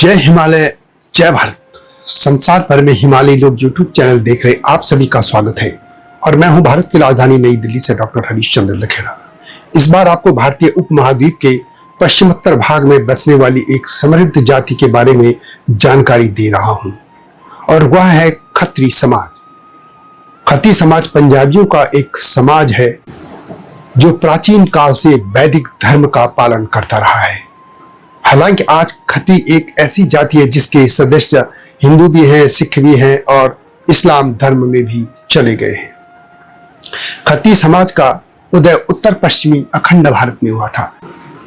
जय हिमालय, जय भारत। संसार भर में हिमालयी लोग यूट्यूब चैनल देख रहे आप सभी का स्वागत है और मैं हूं भारत की राजधानी नई दिल्ली से डॉक्टर हरीश चंद्र लखेड़ा। इस बार आपको भारतीय उपमहाद्वीप के पश्चिमोत्तर भाग में बसने वाली एक समृद्ध जाति के बारे में जानकारी दे रहा हूं और वह है खत्री समाज। खत्री समाज पंजाबियों का एक समाज है जो प्राचीन काल से वैदिक धर्म का पालन करता रहा है। हालांकि आज खत्री एक ऐसी जाति है जिसके सदस्य हिंदू भी हैं, सिख भी हैं और इस्लाम धर्म में भी चले गए हैं। खत्री समाज का उदय उत्तर पश्चिमी अखंड भारत में हुआ था।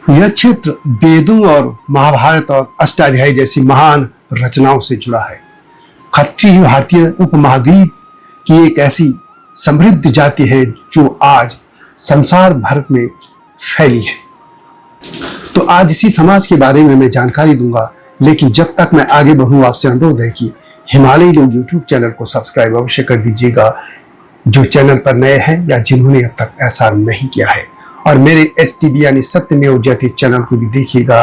यह क्षेत्र वेदों और महाभारत और अष्टाध्यायी जैसी महान रचनाओं से जुड़ा है। खत्री भारतीय उपमहाद्वीप की एक ऐसी समृद्ध जाति है जो आज संसार भर में फैली है। तो आज इसी समाज के बारे में मैं जानकारी दूंगा, लेकिन जब तक मैं आगे बढ़ूं आपसे अनुरोध है कि हिमालयी लोग यूट्यूब चैनल को सब्सक्राइब अवश्य कर दीजिएगा जो चैनल पर नए हैं या जिन्होंने अब तक ऐसा नहीं किया है, और मेरे STB यानी सत्यमेव जयते चैनल को भी देखिएगा।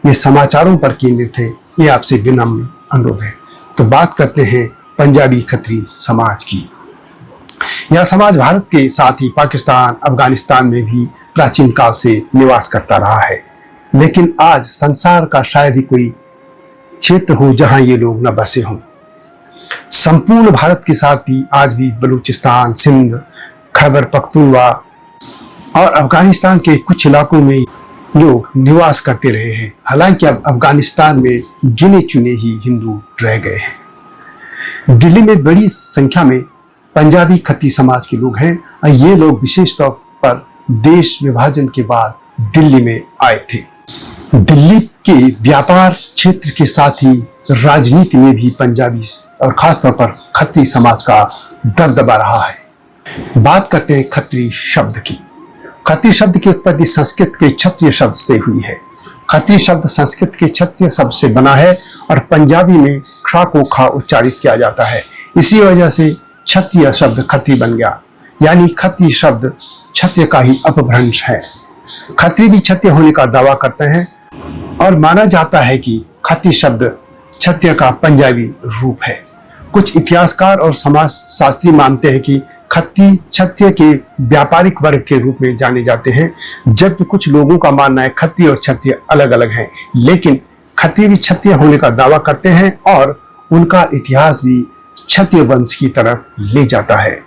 ये समाचारों पर केंद्रित है, ये आपसे विनम्र अनुरोध है। तो बात करते हैं पंजाबी खत्री समाज की। यह समाज भारत के साथ ही पाकिस्तान, अफगानिस्तान में भी प्राचीन काल से निवास करता रहा है, लेकिन आज संसार का शायद ही कोई क्षेत्र हो जहां ये लोग न बसे हों। संपूर्ण भारत के साथ ही आज भी बलूचिस्तान, सिंध, खैबर पख्तूनख्वा और अफगानिस्तान के कुछ इलाकों में लोग निवास करते रहे हैं। हालांकि अब अफगानिस्तान में गिने चुने ही हिंदू रह गए हैं। दिल्ली में बड़ी संख्या में पंजाबी खत्री समाज के लोग हैं और ये लोग विशेष तौर पर देश विभाजन के बाद दिल्ली में आए थे। दिल्ली के व्यापार क्षेत्र के साथ ही राजनीति में भी पंजाबी और खासतौर पर खत्री समाज का दबदबा रहा है। बात करते हैं खत्री शब्द की। खत्री शब्द की उत्पत्ति संस्कृत के क्षत्रिय शब्द से हुई है। खत्री शब्द संस्कृत के क्षत्रिय शब्द से बना है और पंजाबी में ख को खा उच्चारित किया जाता है। इसी वजह से क्षत्रिय शब्द खत्री बन गया, यानी खत्री शब्द क्षत्रिय का ही अपभ्रंश है। खत्री भी क्षत्रिय होने का दावा करते हैं और माना जाता है कि खत्री शब्द क्षत्रिय का पंजाबी रूप है। कुछ इतिहासकार और समाज शास्त्री मानते हैं कि खत्री क्षत्रिय के व्यापारिक वर्ग के रूप में जाने जाते हैं, जबकि कुछ लोगों का मानना है खत्री और क्षत्रिय अलग अलग हैं, लेकिन खत्री भी क्षत्रिय होने का दावा करते हैं और उनका इतिहास भी क्षत्रिय वंश की तरफ ले जाता है।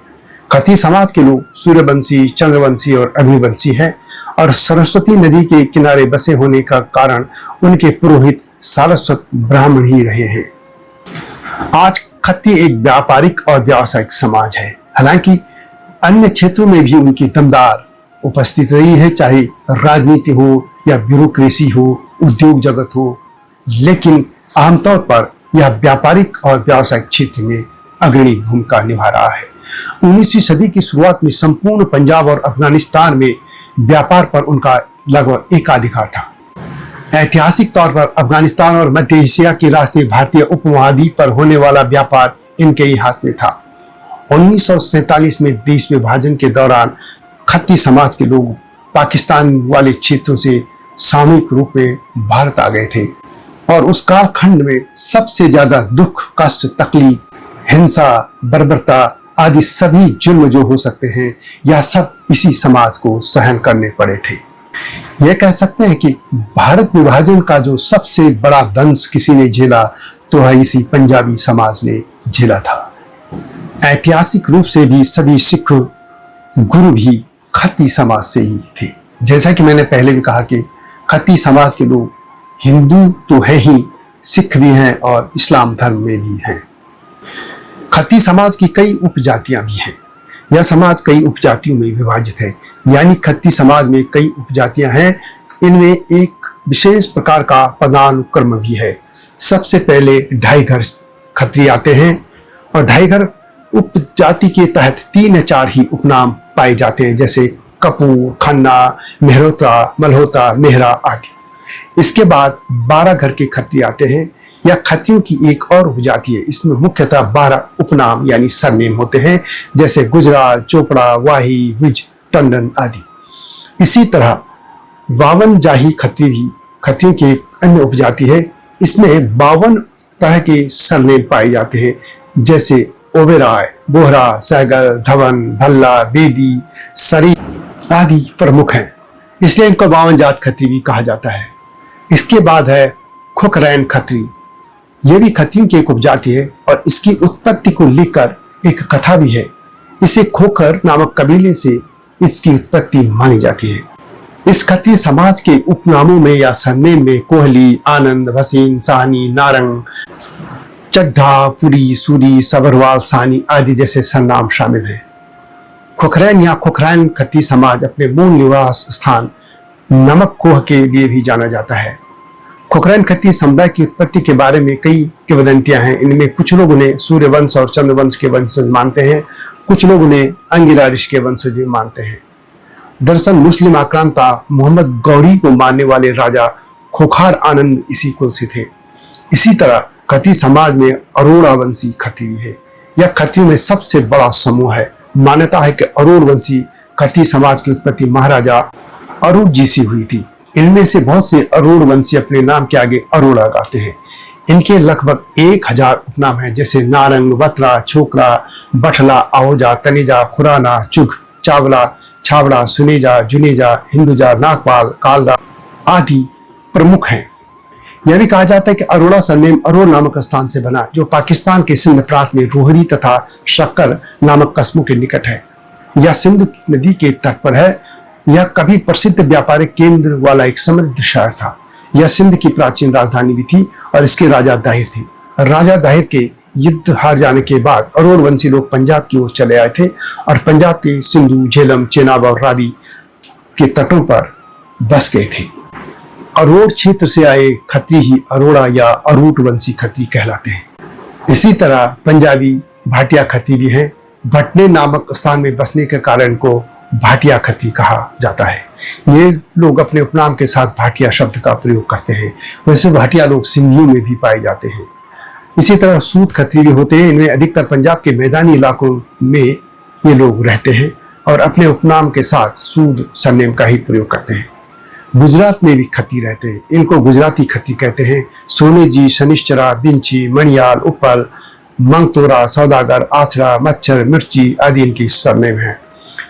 खत्री समाज के लोग सूर्यवंशी, चंद्रवंशी और अग्निवंशी हैं और सरस्वती नदी के किनारे बसे होने का कारण उनके पुरोहित सारस्वत ब्राह्मण ही रहे हैं। आज खत्री एक व्यापारिक और व्यावसायिक समाज है। हालांकि अन्य क्षेत्रों में भी उनकी दमदार उपस्थिति रही है, चाहे राजनीति हो या ब्यूरोक्रेसी हो, उद्योग जगत हो, लेकिन आमतौर पर यह व्यापारिक और व्यावसायिक क्षेत्र में अग्रणी भूमिका निभा रहा है। 19वीं सदी की शुरुआत में संपूर्ण पंजाब और अफगानिस्तान में व्यापार पर उनका लगभग एकाधिकार था। ऐतिहासिक तौर पर अफगानिस्तान और मध्य एशिया के रास्ते भारतीय उपमहाद्वीप पर होने वाला व्यापार इनके ही हाथ में था। 1947 में देश विभाजन के दौरान खत्री समाज के लोग पाकिस्तान वाले क्षेत्रों से सामूहिक रूप में भारत आ गए थे और उस कालखंड में सबसे ज्यादा दुख, कष्ट, तकलीफ, हिंसा, बर्बरता आदि सभी जुर्म जो हो सकते हैं, यह सब इसी समाज को सहन करने पड़े थे। यह कह सकते हैं कि भारत विभाजन का जो सबसे बड़ा दंश किसी ने झेला तो है इसी पंजाबी समाज ने झेला था। ऐतिहासिक रूप से भी सभी सिख गुरु भी खत्री समाज से ही थे। जैसा कि मैंने पहले भी कहा कि खत्री समाज के लोग हिंदू तो है ही, सिख भी हैं और इस्लाम धर्म में भी हैं। खत्री समाज की कई उपजातियां भी हैं। यह समाज कई उपजातियों में विभाजित है, यानी खत्री समाज में कई उपजातियां हैं। इनमें एक विशेष प्रकार का पदानुक्रम भी है। सबसे पहले ढाई घर खत्री आते हैं और ढाई घर उपजाति के तहत 3 या 4 ही उपनाम पाए जाते हैं, जैसे कपूर, खन्ना, मेहरोत्रा, मल्होत्रा, मेहरा आदि। इसके बाद 12 घर के खत्री आते हैं। यह खत्रियों की एक और उपजाति है। इसमें मुख्यतः 12 उपनाम यानी सरनेम होते हैं, जैसे गुजराल, चोपड़ा, वाही, विज, टंडन आदि। इसी तरह 52 जाही खत्री भी खत्रियों की एक अन्य उपजाति है। इसमें 52 तरह के सरनेम पाए जाते हैं, जैसे ओबेरॉय, बोहरा, सहगल, धवन, भल्ला, बेदी, सरी आदि प्रमुख हैं। इसलिए इनको 52 जात खत्री भी कहा जाता है। इसके बाद है खोखरैन खत्री। यह भी खत्रियों की एक उपजाति है और इसकी उत्पत्ति को लेकर एक कथा भी है। इसे खोखर नामक कबीले से इसकी उत्पत्ति मानी जाती है। इस खत्रिय समाज के उपनामों में या सरनेम में कोहली, आनंद, भसीन, साहनी, नारंग, चड्ढा, पुरी, सूरी, सबरवाल, सानी आदि जैसे सरनाम शामिल हैं। खोखरैन या खोखरैन खत्ती समाज अपने मूल निवास स्थान नमक कोह के लिए भी जाना जाता है। खोखरैन खत्ती समुदाय की उत्पत्ति के बारे में कई किंवदंतियां हैं। इनमें कुछ लोग उन्हें सूर्यवंश और चंद्रवंश के वंशज मानते हैं, कुछ लोग उन्हें अंगिरा ऋषि के वंशज भी मानते हैं। दरअसल मुस्लिम आक्रांता मोहम्मद गौरी को मानने वाले राजा खोखार आनंद इसी कुल से थे। इसी तरह खत्ती समाज में अरोड़ा वंशी खत्ती भी है। यह खत्तियों में सबसे बड़ा समूह है। मान्यता है कि अरोड़ वंशी खत्ती समाज की उत्पत्ति महाराजा अरूण जी से हुई थी। इनमें से बहुत से अरोड़ वंशी अपने नाम के आगे अरोड़ा लगाते हैं। इनके लगभग 1000 उपनाम हैं, जैसे नारंग, बतरा, छोकरा, बठला, आओजा, तनेजा, खुराना, चुग, चावला, छावड़ा, सुनेजा, जुनेजा, हिंदुजा, नागपाल, कालरा आदि प्रमुख हैं। यह भी कहा जाता है कि अरोड़ा सरनेम अरोड़ नामक स्थान से बना, जो पाकिस्तान के सिंध प्रांत में रोहरी तथा शक्कर नामक कस्बों के निकट है। यह सिंध नदी के तट पर है। यह कभी प्रसिद्ध व्यापारिक केंद्र वाला एक समृद्ध शहर था। यह सिंध की प्राचीन राजधानी भी थी और इसके राजा दाहिर थे। राजा दाहिर के युद्ध हार जाने के बाद अरोड़ वंशी लोग पंजाब की ओर चले आए थे और पंजाब के सिंधु, झेलम, चेनाब और रावी के तटों पर बस गए थे। अरोड़ क्षेत्र से आए खत्री ही अरोड़ा या अरूट वंशी खत्री कहलाते हैं। इसी तरह पंजाबी भाटिया खत्री भी हैं। भटने नामक स्थान में बसने के कारण को भाटिया खत्री कहा जाता है। ये लोग अपने उपनाम के साथ भाटिया शब्द का प्रयोग करते हैं। वैसे भाटिया लोग सिंधियों में भी पाए जाते हैं। इसी तरह सूद खत्री भी होते हैं। इनमें अधिकतर पंजाब के मैदानी इलाकों में ये लोग रहते हैं और अपने उपनाम के साथ सूद सरनेम का ही प्रयोग करते हैं। गुजरात में भी खत्ती रहते हैं। इनको गुजराती खत्ती कहते हैं। सोनेजी, शनिश्चरा, बिंची, मणियाल, उपल, मंगतोरा, सौदागर, आछड़ा, मच्छर, मिर्ची आदि इनकी सरनेम है।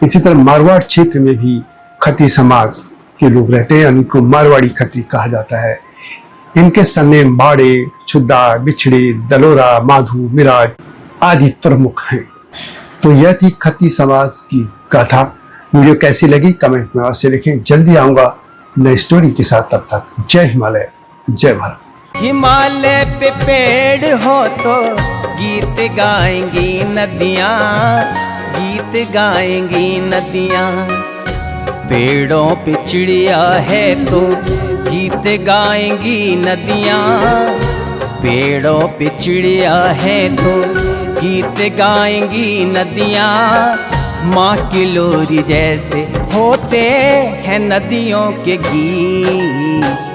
इसी तरह मारवाड़ क्षेत्र में भी खत्ती समाज के लोग रहते हैं। उनको मारवाड़ी खत्ती कहा जाता है। इनके सरनेम बाड़े, छुद्दा, बिछड़े, दलोरा, माधु, मिराज आदि प्रमुख हैं। तो यह थी खत्ती समाज की गाथा। वीडियो कैसी लगी कमेंट में अवश्य लिखें। जल्दी आऊंगा नई स्टोरी के साथ। तब तक जय हिमालय, जय भारत। हिमालय पे पेड़ हो तो गीत गाएंगी नदियाँ, गीत गाएंगी नदियाँ। पेड़ों पे चिड़िया है तो गीत गाएंगी नदियाँ, पेड़ों पे चिड़िया है तो गीत गाएंगी नदियाँ। माँ की लोरी जैसे होते हैं नदियों के गीत।